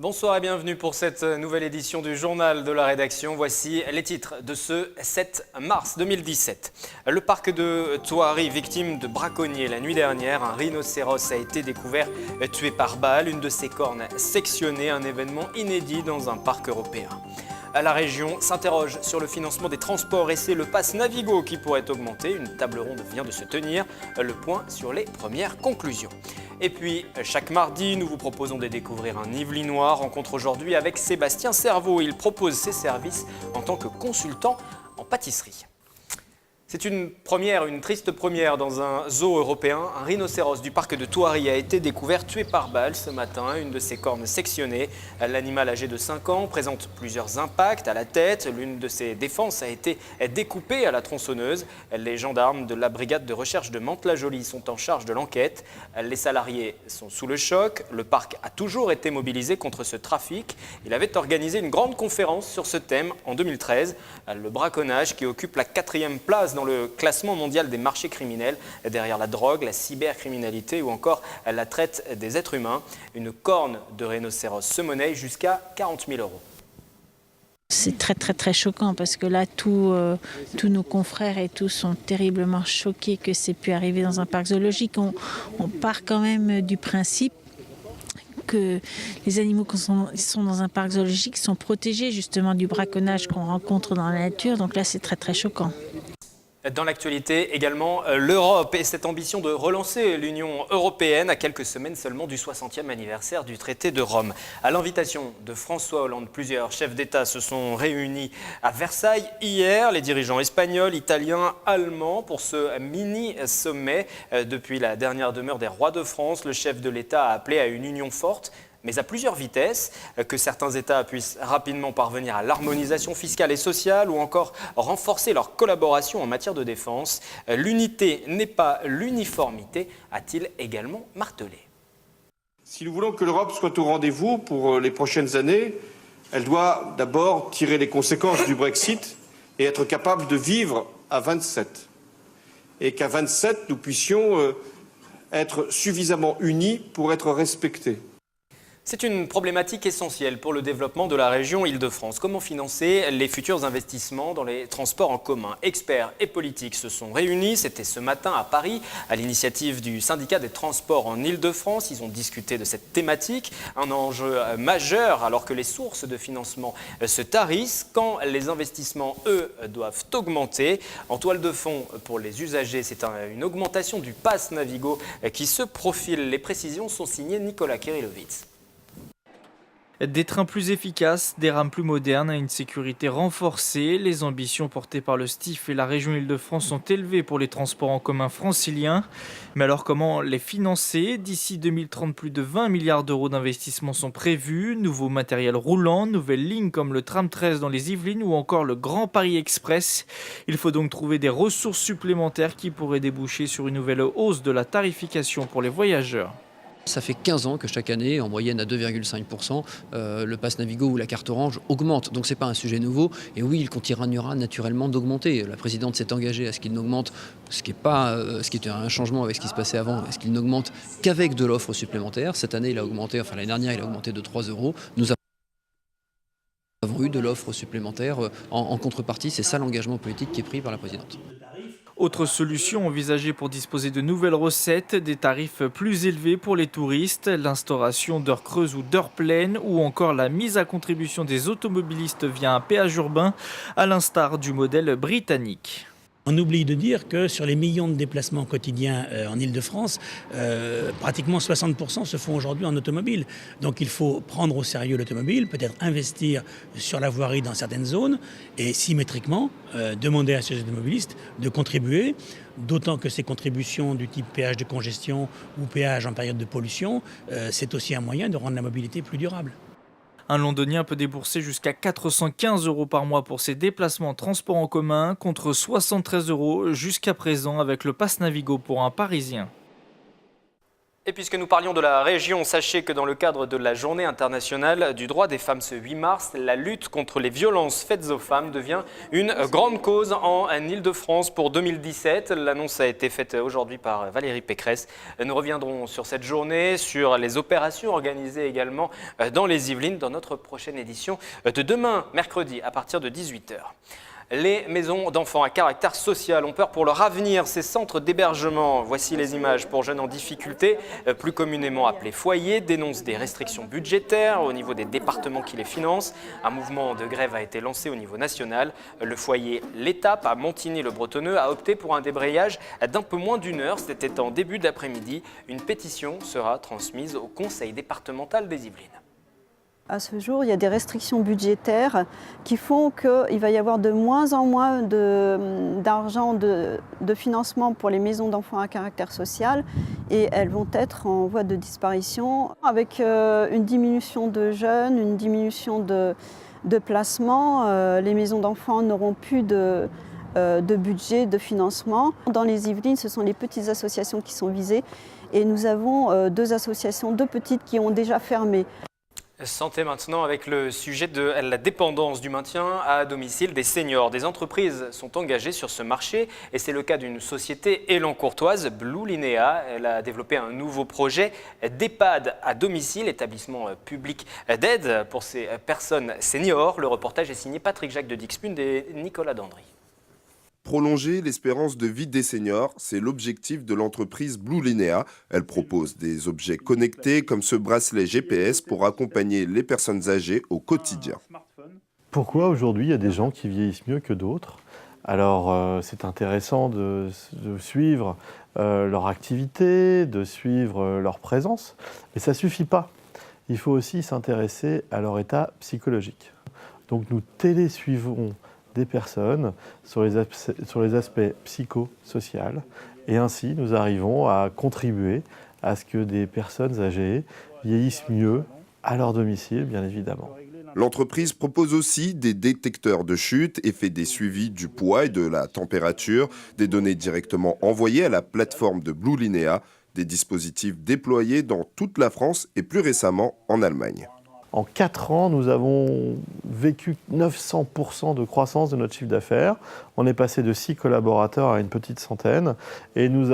Bonsoir et bienvenue pour cette nouvelle édition du Journal de la Rédaction. Voici les titres de ce 7 mars 2017. Le parc de Thoiry, victime de braconniers la nuit dernière. Un rhinocéros a été découvert tué par balle, une de ses cornes sectionnée, un événement inédit dans un parc européen. La région s'interroge sur le financement des transports et c'est le pass Navigo qui pourrait augmenter. Une table ronde vient de se tenir. Le point sur les premières conclusions. Et puis, chaque mardi, nous vous proposons de découvrir un Yvelinois. Rencontre aujourd'hui avec Sébastien Cerveau. Il propose ses services en tant que consultant en pâtisserie. C'est une première, une triste première dans un zoo européen. Un rhinocéros du parc de Thoiry a été découvert tué par balle ce matin, une de ses cornes sectionnées. L'animal âgé de 5 ans présente plusieurs impacts à la tête. L'une de ses défenses a été découpée à la tronçonneuse. Les gendarmes de la brigade de recherche de Mantes-la-Jolie sont en charge de l'enquête. Les salariés sont sous le choc. Le parc a toujours été mobilisé contre ce trafic. Il avait organisé une grande conférence sur ce thème en 2013. Le braconnage qui occupe la 4e place dans le classement mondial des marchés criminels, derrière la drogue, la cybercriminalité ou encore la traite des êtres humains. Une corne de rhinocéros se monnaie jusqu'à 40 000 euros. C'est très choquant parce que là, tous nos confrères et tous sont terriblement choqués que c'est pu arriver dans un parc zoologique. On part quand même du principe que les animaux qui sont dans un parc zoologique sont protégés justement du braconnage qu'on rencontre dans la nature. Donc là, c'est très choquant. Dans l'actualité également, l'Europe et cette ambition de relancer l'Union européenne à quelques semaines seulement du 60e anniversaire du traité de Rome. À l'invitation de François Hollande, plusieurs chefs d'État se sont réunis à Versailles hier. Les dirigeants espagnols, italiens, allemands pour ce mini-sommet. Depuis la dernière demeure des rois de France, le chef de l'État a appelé à une union forte, mais à plusieurs vitesses, que certains États puissent rapidement parvenir à l'harmonisation fiscale et sociale ou encore renforcer leur collaboration en matière de défense. L'unité n'est pas l'uniformité, a-t-il également martelé. Si nous voulons que l'Europe soit au rendez-vous pour les prochaines années, elle doit d'abord tirer les conséquences du Brexit et être capable de vivre à 27. Et qu'à 27, nous puissions être suffisamment unis pour être respectés. C'est une problématique essentielle pour le développement de la région Île-de-France. Comment financer les futurs investissements dans les transports en commun? Experts et politiques se sont réunis. C'était ce matin à Paris, à l'initiative du syndicat des transports en Île-de-France. Ils ont discuté de cette thématique, un enjeu majeur alors que les sources de financement se tarissent. Quand les investissements, eux, doivent augmenter. En toile de fond pour les usagers, c'est une augmentation du pass Navigo qui se profile. Les précisions sont signées Nicolas Kirilovitz. Des trains plus efficaces, des rames plus modernes, une sécurité renforcée. Les ambitions portées par le STIF et la région Île-de-France sont élevées pour les transports en commun franciliens. Mais alors comment les financer? D'ici 2030, plus de 20 milliards d'euros d'investissements sont prévus. Nouveau matériel roulant, nouvelles lignes comme le tram 13 dans les Yvelines ou encore le Grand Paris Express. Il faut donc trouver des ressources supplémentaires qui pourraient déboucher sur une nouvelle hausse de la tarification pour les voyageurs. Ça fait 15 ans que chaque année, en moyenne à 2,5%, le pass Navigo ou la carte orange augmente. Donc ce n'est pas un sujet nouveau. Et oui, il continuera naturellement d'augmenter. La présidente s'est engagée à ce qu'il n'augmente, ce qui est un changement avec ce qui se passait avant, à ce qu'il n'augmente qu'avec de l'offre supplémentaire. Cette année, l'année dernière, il a augmenté de 3 euros. Nous avons eu de l'offre supplémentaire en contrepartie. C'est ça l'engagement politique qui est pris par la présidente. Autre solution envisagée pour disposer de nouvelles recettes, des tarifs plus élevés pour les touristes, l'instauration d'heures creuses ou d'heures pleines ou encore la mise à contribution des automobilistes via un péage urbain, à l'instar du modèle britannique. On oublie de dire que sur les millions de déplacements quotidiens en Île-de-France, pratiquement 60% se font aujourd'hui en automobile. Donc il faut prendre au sérieux l'automobile, peut-être investir sur la voirie dans certaines zones et symétriquement demander à ces automobilistes de contribuer, d'autant que ces contributions du type péage de congestion ou péage en période de pollution, c'est aussi un moyen de rendre la mobilité plus durable. Un Londonien peut débourser jusqu'à 415 euros par mois pour ses déplacements en transport en commun, contre 73 euros jusqu'à présent avec le pass Navigo pour un Parisien. Et puisque nous parlions de la région, sachez que dans le cadre de la Journée internationale du droit des femmes ce 8 mars, la lutte contre les violences faites aux femmes devient une grande cause en Île-de-France pour 2017. L'annonce a été faite aujourd'hui par Valérie Pécresse. Nous reviendrons sur cette journée, sur les opérations organisées également dans les Yvelines dans notre prochaine édition de demain, mercredi, à partir de 18h. Les maisons d'enfants à caractère social ont peur pour leur avenir. Ces centres d'hébergement, voici les images pour jeunes en difficulté, plus communément appelés foyers, dénoncent des restrictions budgétaires au niveau des départements qui les financent. Un mouvement de grève a été lancé au niveau national. Le foyer L'Étape à Montigny-le-Bretonneux a opté pour un débrayage d'un peu moins d'une heure. C'était en début d'après-midi. Une pétition sera transmise au conseil départemental des Yvelines. À ce jour, il y a des restrictions budgétaires qui font qu'il va y avoir de moins en moins d'argent de financement pour les maisons d'enfants à caractère social et elles vont être en voie de disparition avec une diminution de jeunes, une diminution de placements. Les maisons d'enfants n'auront plus de budget, de financement. Dans les Yvelines, ce sont les petites associations qui sont visées et nous avons deux associations, deux petites qui ont déjà fermé. Santé maintenant avec le sujet de la dépendance du maintien à domicile des seniors. Des entreprises sont engagées sur ce marché et c'est le cas d'une société élan-courtoise, Blue Linéa. Elle a développé un nouveau projet d'EHPAD à domicile, établissement public d'aide pour ces personnes seniors. Le reportage est signé Patrick Jacques de Dixmude et Nicolas Dandry. Prolonger l'espérance de vie des seniors, c'est l'objectif de l'entreprise Blue Linéa. Elle propose des objets connectés comme ce bracelet GPS pour accompagner les personnes âgées au quotidien. Pourquoi aujourd'hui il y a des gens qui vieillissent mieux que d'autres? Alors c'est intéressant de suivre leur activité, de suivre leur présence, mais ça ne suffit pas. Il faut aussi s'intéresser à leur état psychologique. Donc nous télésuivons des personnes sur les aspects psychosociaux et ainsi nous arrivons à contribuer à ce que des personnes âgées vieillissent mieux à leur domicile, bien évidemment. L'entreprise propose aussi des détecteurs de chute et fait des suivis du poids et de la température, des données directement envoyées à la plateforme de Blue Linéa, des dispositifs déployés dans toute la France et plus récemment en Allemagne. En 4 ans, nous avons vécu 900% de croissance de notre chiffre d'affaires. On est passé de 6 collaborateurs à une petite centaine. Et nous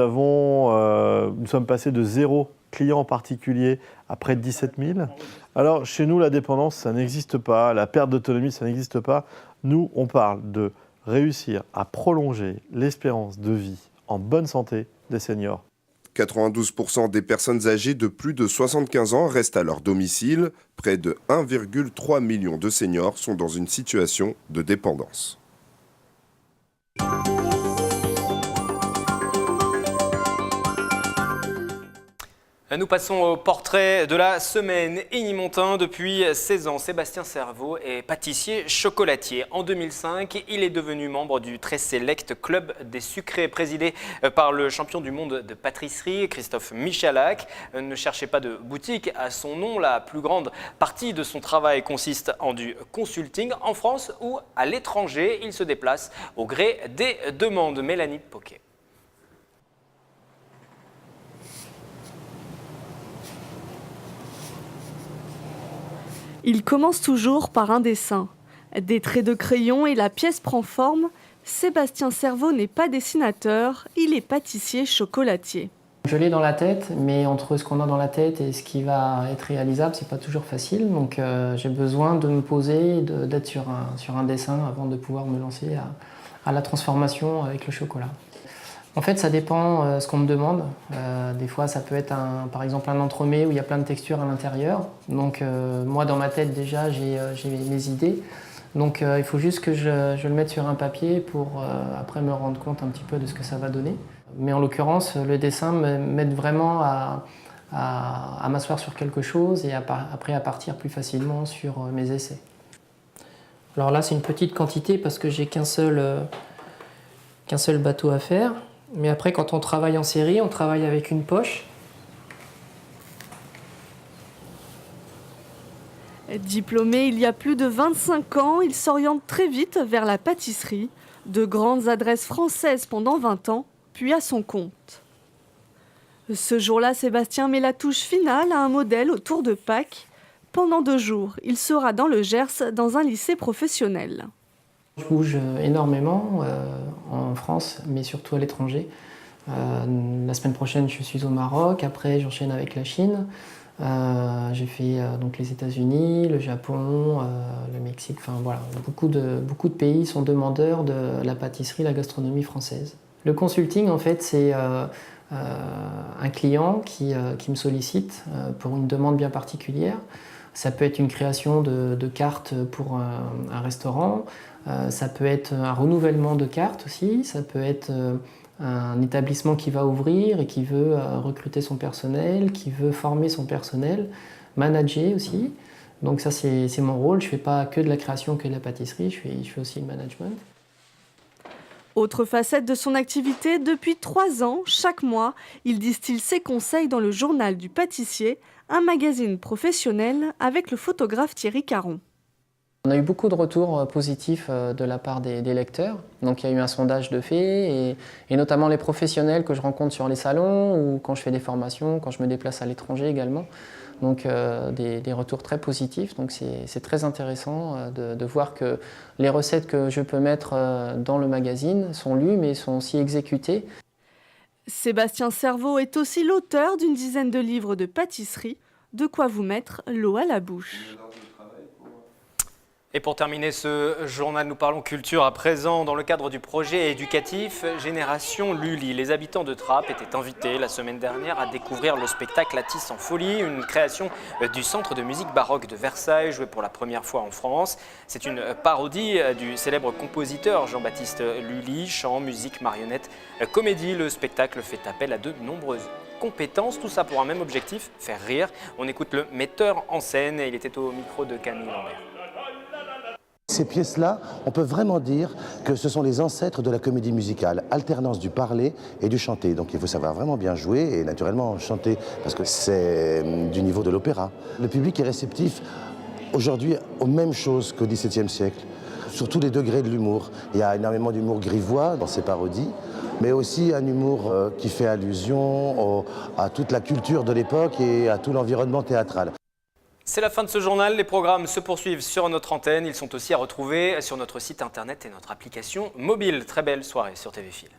sommes passés de 0 client particulier à près de 17 000. Alors, chez nous, la dépendance, ça n'existe pas. La perte d'autonomie, ça n'existe pas. Nous, on parle de réussir à prolonger l'espérance de vie en bonne santé des seniors. 92% des personnes âgées de plus de 75 ans restent à leur domicile. Près de 1,3 million de seniors sont dans une situation de dépendance. Nous passons au portrait de la semaine. Igny-Montin, depuis 16 ans, Sébastien Cerveau est pâtissier chocolatier. En 2005, il est devenu membre du très sélect Club des Sucrés, présidé par le champion du monde de pâtisserie, Christophe Michalak. Ne cherchez pas de boutique à son nom. La plus grande partie de son travail consiste en du consulting en France ou à l'étranger. Il se déplace au gré des demandes. Mélanie Poquet. Il commence toujours par un dessin. Des traits de crayon et la pièce prend forme. Sébastien Cerveau n'est pas dessinateur, il est pâtissier chocolatier. Je l'ai dans la tête, mais entre ce qu'on a dans la tête et ce qui va être réalisable, c'est pas toujours facile. Donc j'ai besoin de me poser, d'être sur un dessin avant de pouvoir me lancer à la transformation avec le chocolat. En fait, ça dépend ce qu'on me demande. Des fois, ça peut être par exemple un entremets où il y a plein de textures à l'intérieur. Donc moi, dans ma tête, déjà, j'ai mes idées. Donc il faut juste que je le mette sur un papier pour après me rendre compte un petit peu de ce que ça va donner. Mais en l'occurrence, le dessin m'aide vraiment à m'asseoir sur quelque chose et après à partir plus facilement sur mes essais. Alors là, c'est une petite quantité parce que j'ai qu'un seul bateau à faire. Mais après, quand on travaille en série, on travaille avec une poche. Diplômé il y a plus de 25 ans, il s'oriente très vite vers la pâtisserie. De grandes adresses françaises pendant 20 ans, puis à son compte. Ce jour-là, Sébastien met la touche finale à un modèle autour de Pâques. Pendant 2 jours, il sera dans le Gers, dans un lycée professionnel. Je bouge énormément en France, mais surtout à l'étranger. La semaine prochaine, je suis au Maroc. Après, j'enchaîne avec la Chine. J'ai fait donc les États-Unis, le Japon, le Mexique. Enfin voilà, beaucoup de pays sont demandeurs de la pâtisserie, la gastronomie française. Le consulting, en fait, c'est un client qui me sollicite pour une demande bien particulière. Ça peut être une création de cartes pour un restaurant, ça peut être un renouvellement de cartes aussi, ça peut être un établissement qui va ouvrir et qui veut recruter son personnel, qui veut former son personnel, manager aussi. Donc ça, c'est mon rôle. Je ne fais pas que de la création, que de la pâtisserie, je fais aussi le management. Autre facette de son activité, depuis 3 ans, chaque mois, il distille ses conseils dans le journal du pâtissier, un magazine professionnel avec le photographe Thierry Caron. On a eu beaucoup de retours positifs de la part des lecteurs. Donc il y a eu un sondage de fait et notamment les professionnels que je rencontre sur les salons ou quand je fais des formations, quand je me déplace à l'étranger également. Donc des retours très positifs. Donc c'est très intéressant de voir que les recettes que je peux mettre dans le magazine sont lues mais sont aussi exécutées. Sébastien Serveau est aussi l'auteur d'une dizaine de livres de pâtisserie, de quoi vous mettre l'eau à la bouche. Et pour terminer ce journal, nous parlons culture à présent. Dans le cadre du projet éducatif Génération Lully, les habitants de Trappes étaient invités la semaine dernière à découvrir le spectacle Atis en folie, une création du Centre de musique baroque de Versailles, joué pour la première fois en France. C'est une parodie du célèbre compositeur Jean-Baptiste Lully, chant, musique, marionnette, comédie. Le spectacle fait appel à de nombreuses compétences, tout ça pour un même objectif, faire rire. On écoute le metteur en scène et il était au micro de Camille Lambert. Ces pièces-là, on peut vraiment dire que ce sont les ancêtres de la comédie musicale, alternance du parler et du chanter. Donc il faut savoir vraiment bien jouer et naturellement chanter, parce que c'est du niveau de l'opéra. Le public est réceptif aujourd'hui aux mêmes choses qu'au XVIIe siècle, sur tous les degrés de l'humour. Il y a énormément d'humour grivois dans ces parodies, mais aussi un humour qui fait allusion à toute la culture de l'époque et à tout l'environnement théâtral. C'est la fin de ce journal. Les programmes se poursuivent sur notre antenne. Ils sont aussi à retrouver sur notre site internet et notre application mobile. Très belle soirée sur TV Fil.